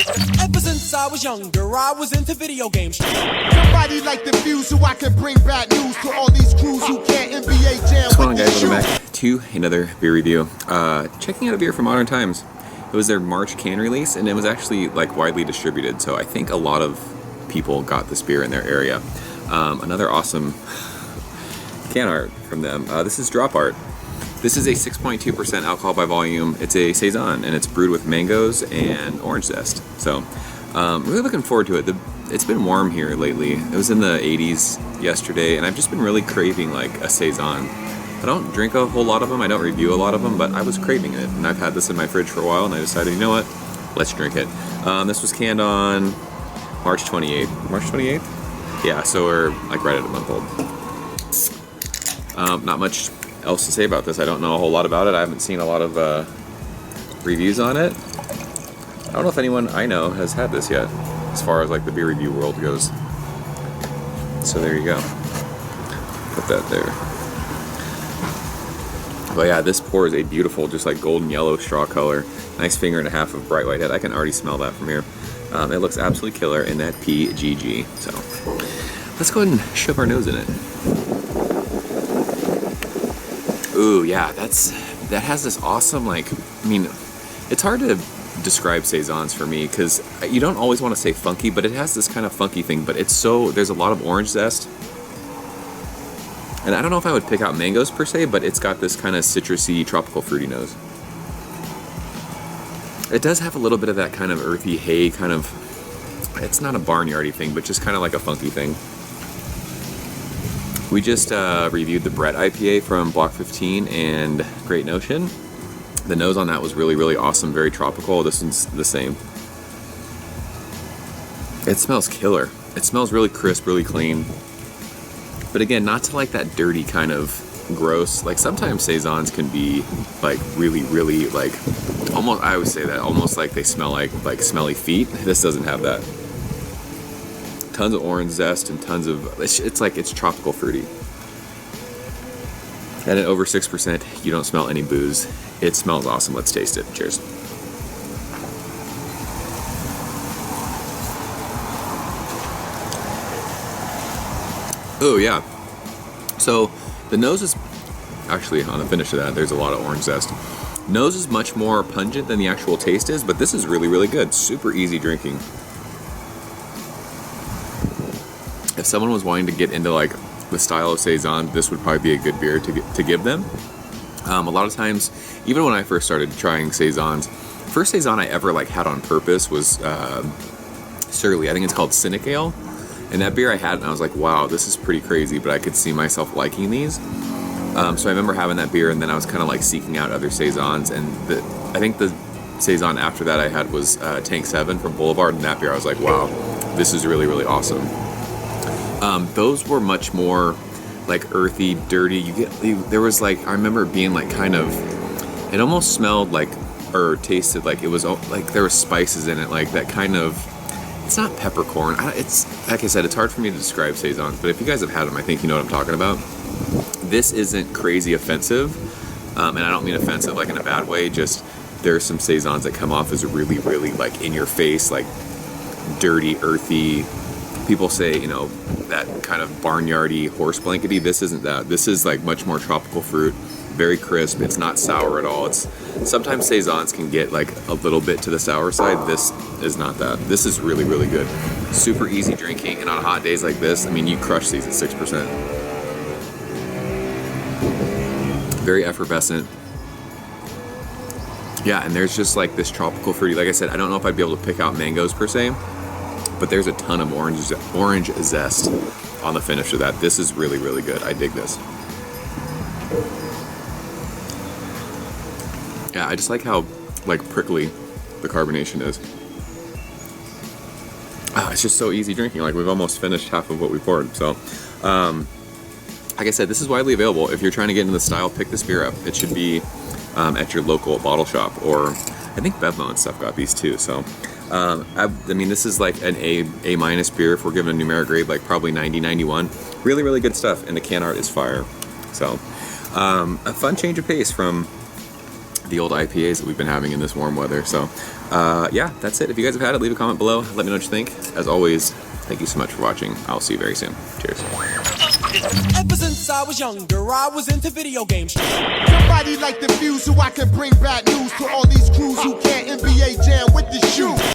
Ever since I was younger, I was into video games. Somebody like the Fuse so I can bring bad news to all these crews who can't NBA jam. What's going on, guys? Welcome back to another beer review. Checking out a beer from Modern Times. It was their March can release, and it was actually like widely distributed, so I think a lot of people got this beer in their area. Another awesome can art from them. This is Drop Art. This is a 6.2% alcohol by volume. It's a Saison, and it's brewed with mangoes and orange zest. So, really looking forward to it. It's been warm here lately. It was in the 80s yesterday, and I've just been really craving like a Saison. I don't drink a whole lot of them. I don't review a lot of them, but I was craving it, and I've had this in my fridge for a while, and I decided, you know what? Let's drink it. This was canned on March 28th. March 28th? Yeah, so we're like right at a month old. Not much else to say about this. I don't know a whole lot about it. I haven't seen a lot of reviews on it. I don't know if anyone I know has had this yet, as far as like the beer review world goes. So there you go. Put that there. But yeah, this pours a beautiful, just like golden yellow straw color. Nice finger and a half of bright white head. I can already smell that from here. It looks absolutely killer in that PGG. So let's go ahead and shove our nose in it. Ooh, yeah, that has this awesome, like, I mean, it's hard to describe Saisons for me because you don't always want to say funky, but it has this kind of funky thing, but there's a lot of orange zest. And I don't know if I would pick out mangoes per se, but it's got this kind of citrusy, tropical fruity nose. It does have a little bit of that kind of earthy hay kind of, it's not a barnyardy thing, but just kind of like a funky thing. We just reviewed the Brett IPA from Block 15 and Great Notion. The nose on that was really, really awesome, very tropical. This one's the same. It smells killer. It smells really crisp, really clean. But again, not to like that dirty kind of gross. Like sometimes Saisons can be like really, really like, almost, I would say that, almost like they smell like smelly feet. This doesn't have that. Tons of orange zest and tons of, it's tropical fruity. And at over 6%, you don't smell any booze. It smells awesome. Let's taste it. Cheers. Oh yeah. So the nose is, actually on the finish of that, there's a lot of orange zest. Nose is much more pungent than the actual taste is, but this is really, really good. Super easy drinking. If someone was wanting to get into like the style of Saison, this would probably be a good beer to give them. A lot of times, even when I first started trying Saisons, first Saison I ever like had on purpose was Surly. I think it's called Cynic Ale. And that beer I had, and I was like, wow, this is pretty crazy, but I could see myself liking these. So I remember having that beer, and then I was kind of like seeking out other Saisons, and I think the Saison after that I had was Tank 7 from Boulevard, and that beer I was like, wow, this is really, really awesome. Those were much more like earthy, dirty. There was like, I remember being like kind of, it almost smelled like, or tasted like it was like there was spices in it, like that kind of, it's not peppercorn. It's, like I said, it's hard for me to describe Saisons, but if you guys have had them, I think you know what I'm talking about. This isn't crazy offensive, and I don't mean offensive like in a bad way, just there are some Saisons that come off as really, really like in your face, like dirty, earthy. People say, you know, that kind of barnyardy, horse blankety. This isn't that. This is like much more tropical fruit, very crisp. It's not sour at all. It's sometimes Saisons can get like a little bit to the sour side. This is not that. This is really, really good. Super easy drinking, and on hot days like this, I mean, you crush these at 6%. Very effervescent. Yeah, and there's just like this tropical fruity. Like I said, I don't know if I'd be able to pick out mangoes per se, but there's a ton of orange zest on the finish of that. This is really, really good. I dig this. Yeah, I just like how like prickly the carbonation is. Oh, it's just so easy drinking. Like we've almost finished half of what we poured. So, like I said, this is widely available. If you're trying to get into the style, pick this beer up. It should be at your local bottle shop, or I think Bevmo and stuff got these too. So, I mean, this is like an A- beer. If we're giving a numeric grade, like probably 90, 91. Really, really good stuff, and the can art is fire. So, a fun change of pace from the old IPAs that we've been having in this warm weather. So yeah, that's it. If you guys have had it, leave a comment below. Let me know what you think. As always, thank you so much for watching. I'll see you very soon. Cheers. Ever since I was younger, I was into video games. Somebody like the fuse so I can bring bad news to all these crews who can't NBA jam with the shoe.